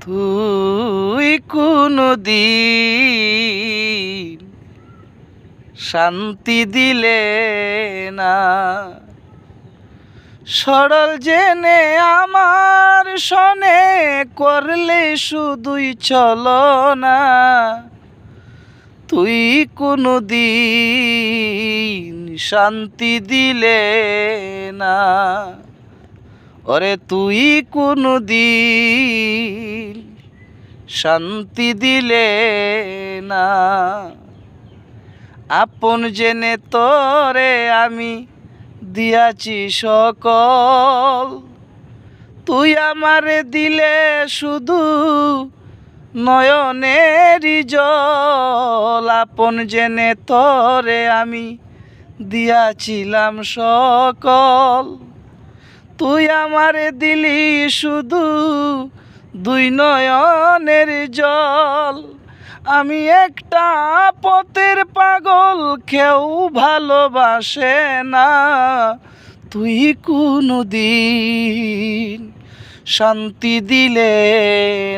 তুই কোনদিন শান্তি দিলে না, সরল জেনে আমার সনে করলে শুধুই ছলনা। তুই কোনদিন শান্তি দিলে না, ওরে তুই কোনদিন শান্তি দিলে না। আপন জেনে তোরে আমি দিয়াছি সকল, তুই আমারে দিলে শুধু নয়নেরই জল। আপন জেনে তোরে আমি দিয়াছিলাম সকল, তুই আমারে দিলি শুধু দুই নয়নের জল। আমি একটা পথের পাগল, কেউ ভালোবাসে না। তুই কোনদিন শান্তি দিলে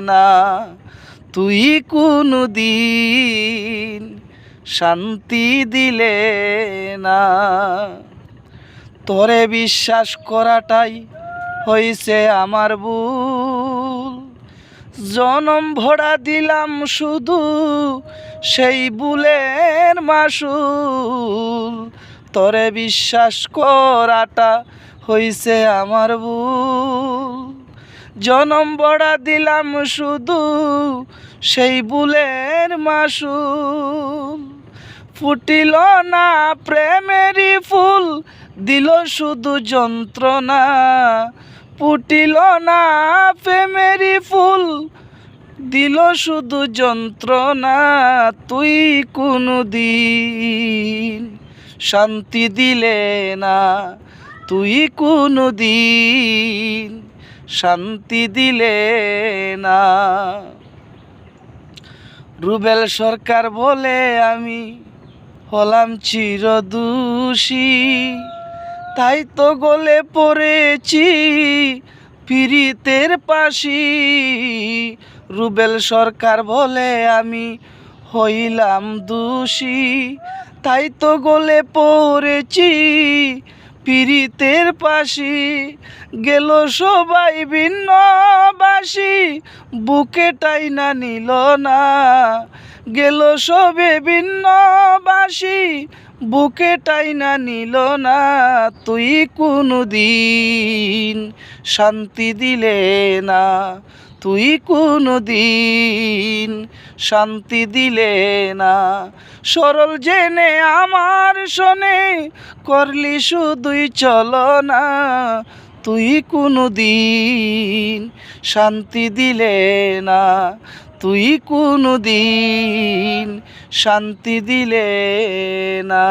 না, তুই কোনদিন শান্তি দিলে না। তোরে বিশ্বাস করাটাই হইছে আমার ভুল, জনম ভরা দিলাম শুধু সেই ভুলের মাসুল। তোরে বিশ্বাস করাটা হইছে আমার ভুল, জনম ভরা দিলাম শুধু সেই ভুলের মাসুল। ফুটিল না প্রেমেরই ফুল, দিল শুধু যন্ত্রণা। ফুটিল না প্রেমেরই ফুল, দিল শুধু যন্ত্রণা। তুই কোনদিন শান্তি দিলে না, তুই কোনদিন শান্তি দিলে না। রুবেল সরকার বলে আমি হলাম চিরদোষী, তাই তো গলে পড়েছি পীড়িতের পাশি। রুবেল সরকার বলে আমি হইলাম দোষী, তাই তো গলে পড়েছি পীড়িতের পাশি। গেল সবাই ভিন্নবাসী, বুকে টাইনা নিল না। গেল সবে ভিন্নবাসী, বুকে টাইনা নিল না। তুই কোনদিন শান্তি দিলে না, তুই কোনদিন শান্তি দিলে না। সরল জেনে আমার শোনে করলি শুধুই ছলনা। তুই কোনদিন শান্তি দিলে না, তুই কোনদিন শান্তি দিলে না।